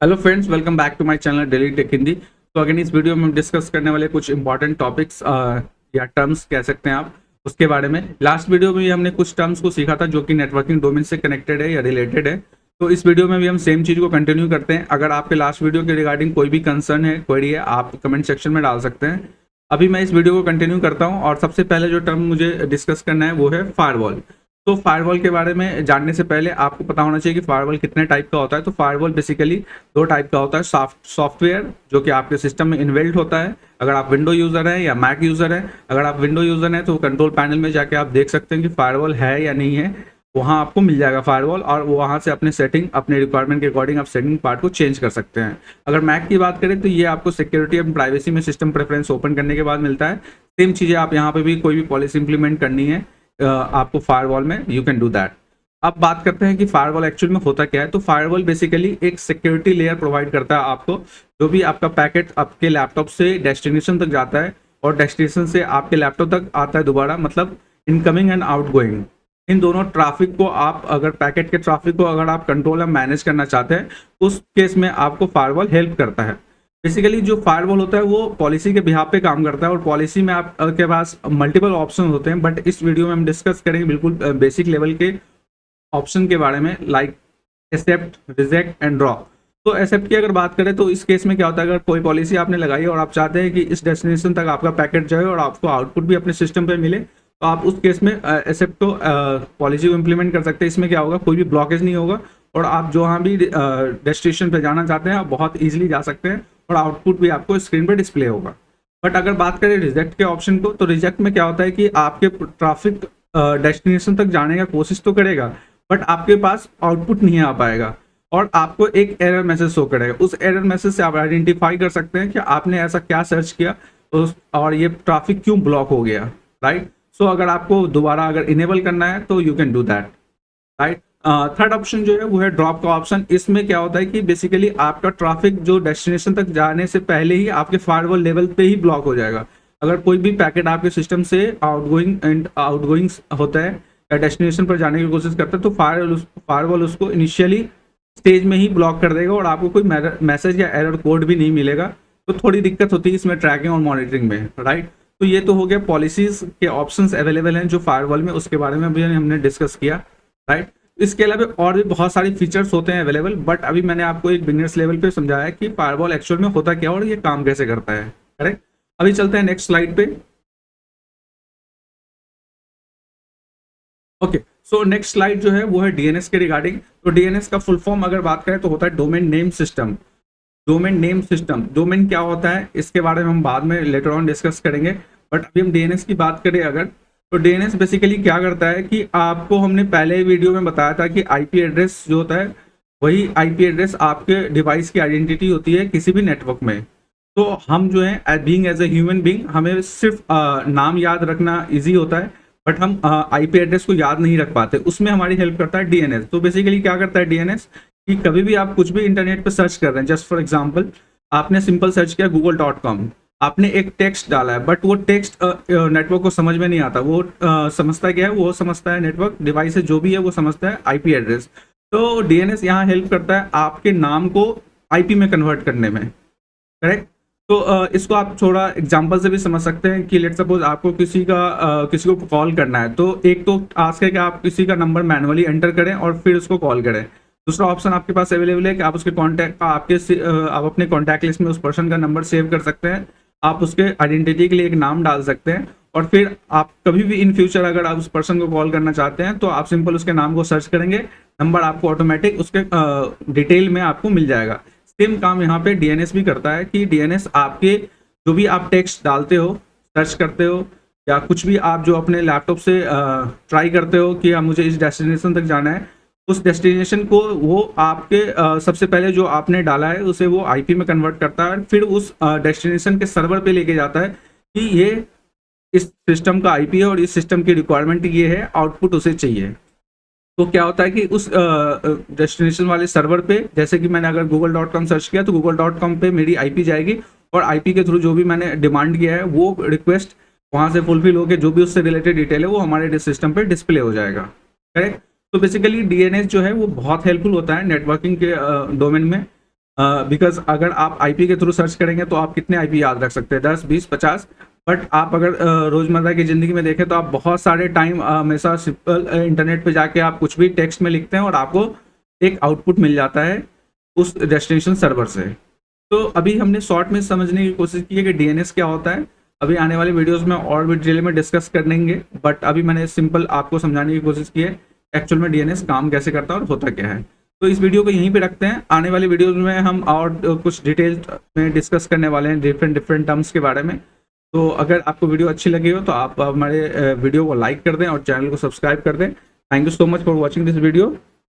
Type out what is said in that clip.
Hello friends, welcome back to my channel daily tech Hindi. तो again इस video में हम डिस्कस करने वाले कुछ इंपॉर्टेंट टॉपिक्स या टर्म्स कह सकते हैं आप उसके बारे में। लास्ट वीडियो में भी हमने कुछ टर्म्स को सीखा था जो कि नेटवर्किंग डोमेन से कनेक्टेड है या रिलेटेड है। तो इस वीडियो में भी हम सेम चीज़ को कंटिन्यू करते हैं। अगर आपके लास्ट वीडियो के रिगार्डिंग कोई भी कंसर्न है, क्वेरी है, आप कमेंट सेक्शन में डाल सकते हैं। अभी मैं इस वीडियो को कंटिन्यू करता हूँ और सबसे पहले जो टर्म मुझे डिस्कस करना है वो है फायरवॉल। तो फायरवॉल के बारे में जानने से पहले आपको पता होना चाहिए कि फायरवॉल कितने टाइप का होता है। तो फायरवॉल बेसिकली दो टाइप का होता है। सॉफ्टवेयर जो कि आपके सिस्टम में इनबिल्ट होता है, अगर आप विंडो यूज़र हैं या मैक यूज़र हैं। अगर आप विंडो यूज़र हैं तो कंट्रोल पैनल में जाके आप देख सकते हैं कि फायरवॉल है या नहीं है, वहाँ आपको मिल जाएगा फायरवॉल, और वहाँ से अपने सेटिंग, अपने रिक्वायरमेंट के अकॉर्डिंग आप सेटिंग पार्ट को चेंज कर सकते हैं। अगर मैक की बात करें तो ये आपको सिक्योरिटी एंड प्राइवेसी में सिस्टम प्रेफरेंस ओपन करने के बाद मिलता है। सेम चीज़ें आप यहाँ पे भी कोई भी पॉलिसी इंप्लीमेंट करनी है आपको फायरवॉल में, यू कैन डू दैट। अब बात करते हैं कि फायरवॉल एक्चुअल में होता क्या है। तो फायरवॉल बेसिकली एक सिक्योरिटी लेयर प्रोवाइड करता है आपको। जो भी आपका पैकेट आपके लैपटॉप से डेस्टिनेशन तक जाता है और डेस्टिनेशन से आपके लैपटॉप तक आता है दोबारा, मतलब इनकमिंग एंड आउटगोइंग, इन दोनों ट्रैफिक को आप, अगर पैकेट के ट्रैफिक को अगर आप कंट्रोल या मैनेज करना चाहते हैं, उस केस में आपको फायरवॉल हेल्प करता है। बेसिकली जो फायरवॉल होता है वो पॉलिसी के बिहाफ पे काम करता है और पॉलिसी में आपके पास मल्टीपल ऑप्शन होते हैं, बट इस वीडियो में हम डिस्कस करेंगे बिल्कुल बेसिक लेवल के ऑप्शन के बारे में, like accept, reject and drop. तो एक्सेप्ट की अगर बात करें तो इस केस में क्या होता है, अगर कोई पॉलिसी आपने लगाई और आप चाहते हैं कि इस डेस्टिनेशन तक आपका पैकेट जाए और आपको आउटपुट भी अपने सिस्टम पे मिले, तो आप उस केस में एक्सेप्ट को पॉलिसी को इम्प्लीमेंट कर सकते हैं। इसमें क्या होगा, कोई भी ब्लॉकेज नहीं होगा और आप जहाँ भी डेस्टिनेशन पे जाना चाहते हैं आप बहुत ईजिली जा सकते हैं और आउटपुट भी आपको स्क्रीन पर डिस्प्ले होगा। बट अगर बात करें रिजेक्ट के ऑप्शन को, तो रिजेक्ट में क्या होता है कि आपके ट्रैफिक डेस्टिनेशन तक जाने का कोशिश तो करेगा, बट आपके पास आउटपुट नहीं आ पाएगा और आपको एक एरर मैसेज शो करेगा। उस एरर मैसेज से आप आइडेंटिफाई कर सकते हैं कि आपने ऐसा क्या सर्च किया और ये ट्रैफिक क्यों ब्लॉक हो गया, राइट। सो अगर आपको दोबारा अगर इनेबल करना है तो you can do that, right. Third option जो है वो है ड्रॉप का ऑप्शन। इसमें क्या होता है कि बेसिकली आपका ट्रैफिक जो डेस्टिनेशन तक जाने से पहले ही आपके फायरवॉल लेवल पे ही ब्लॉक हो जाएगा। अगर कोई भी पैकेट आपके सिस्टम से आउटगोइंग होता है या डेस्टिनेशन पर जाने की कोशिश करता है, तो फायरवॉल उसको इनिशियली स्टेज में ही ब्लॉक कर देगा और आपको कोई मैसेज या एरर कोड भी नहीं मिलेगा। तो थोड़ी दिक्कत होती है इसमें ट्रैकिंग और मॉनिटरिंग में, राइट। तो ये तो हो गया पॉलिसीज के ऑप्शंस अवेलेबल हैं जो फायरवॉल में, उसके बारे में भी हमने डिस्कस किया, राइट। इसके अलावा और भी बहुत सारी फीचर्स होते हैं अवेलेबल, बट अभी मैंने आपको एक बिगिनर्स लेवल पे समझाया कि फायरवॉल एक्चुअल में होता क्या और ये काम कैसे करता है, करेक्ट। अभी चलते हैं नेक्स्ट स्लाइड पे। ओके, सो नेक्स्ट स्लाइड जो है वो है डीएनएस के रिगार्डिंग। तो डीएनएस का फुल फॉर्म अगर बात करें तो होता है domain name system. Domain name system, domain क्या होता है इसके बारे में हम बाद में लेटर ऑन डिस्कस करेंगे, बट अभी हम डीएनएस की बात करें अगर, तो डीएनएस बेसिकली क्या करता है कि आपको हमने पहले वीडियो में बताया था कि आईपी एड्रेस जो होता है वही आईपी एड्रेस आपके डिवाइस की आइडेंटिटी होती है किसी भी नेटवर्क में। तो हम जो है being as a human being, हमें सिर्फ नाम याद रखना इजी होता है, बट हम आईपी एड्रेस को याद नहीं रख पाते। उसमें हमारी हेल्प करता है डीएनएस। तो बेसिकली क्या करता है डीएनएस कि कभी भी आप कुछ भी इंटरनेट पर सर्च कर रहे हैं, जस्ट फॉर एग्जांपल आपने सिंपल सर्च किया google.com, आपने एक टेक्स्ट डाला है, बट वो टेक्स्ट नेटवर्क को समझ में नहीं आता। वो समझता क्या है, वो समझता है नेटवर्क डिवाइस जो भी है वो समझता है आईपी एड्रेस। तो डीएनएस यहाँ हेल्प करता है आपके नाम को आईपी में कन्वर्ट करने में, करेक्ट। तो इसको आप थोड़ा एग्जांपल से भी समझ सकते हैं कि लेट सपोज आपको किसी को कॉल करना है, तो एक तो टास्क है कि आप किसी का नंबर मैनुअली एंटर करें और फिर उसको कॉल करें। दूसरा ऑप्शन आपके पास अवेलेबल है कि आप उसके कॉन्टैक्ट आप अपने कॉन्टैक्ट लिस्ट में उस पर्सन का नंबर सेव कर सकते हैं। आप उसके आइडेंटिटी के लिए एक नाम डाल सकते हैं और फिर आप कभी भी इन फ्यूचर अगर आप उस पर्सन को कॉल करना चाहते हैं तो आप सिंपल उसके नाम को सर्च करेंगे, नंबर आपको ऑटोमेटिक उसके डिटेल में आपको मिल जाएगा। सेम काम यहाँ पे डीएनएस भी करता है कि डीएनएस आपके जो भी आप टेक्स्ट डालते हो, सर्च करते हो, या कुछ भी आप जो अपने लैपटॉप से ट्राई करते हो कि मुझे इस डेस्टिनेशन तक जाना है, उस डेस्टिनेशन को वो आपके सबसे पहले जो आपने डाला है उसे वो आईपी में कन्वर्ट करता है, फिर उस डेस्टिनेशन के सर्वर पे लेके जाता है कि ये इस सिस्टम का आईपी है और इस सिस्टम की रिक्वायरमेंट ये है, आउटपुट उसे चाहिए। तो क्या होता है कि उस डेस्टिनेशन वाले सर्वर पे, जैसे कि मैंने अगर google.com सर्च किया तो google.com पे मेरी आईपी जाएगी और आईपी के थ्रू जो भी मैंने डिमांड किया है वो रिक्वेस्ट वहाँ से फुलफिल होकर जो भी उससे रिलेटेड डिटेल है वो हमारे सिस्टम पे डिस्प्ले हो जाएगा, करेक्ट। तो बेसिकली डीएनएस जो है वो बहुत हेल्पफुल होता है नेटवर्किंग के डोमेन में। बिकॉज अगर आप आईपी के थ्रू सर्च करेंगे तो आप कितने आईपी याद रख सकते हैं, 10, 20, 50। बट आप अगर रोज़मर्रा की ज़िंदगी में देखें तो आप बहुत सारे टाइम हमेशा सिंपल इंटरनेट पे जाके आप कुछ भी टेक्स्ट में लिखते हैं और आपको एक आउटपुट मिल जाता है उस डेस्टिनेशन सर्वर से। तो अभी हमने शॉर्ट में समझने की कोशिश की है कि डीएनएस क्या होता है। अभी आने वाले वीडियोस में और भी डिटेल में डिस्कस करेंगे, बट अभी मैंने सिंपल आपको समझाने की कोशिश की है एक्चुअल में डीएनएस काम कैसे करता है और होता क्या है। तो इस वीडियो को यहीं पे रखते हैं। आने वाले वीडियोस में हम और कुछ डिटेल में डिस्कस करने वाले हैं डिफरेंट टर्म्स के बारे में। तो अगर आपको वीडियो अच्छी लगी हो तो आप हमारे वीडियो को लाइक कर दें और चैनल को सब्सक्राइब कर दें। Thank you so much for watching this video.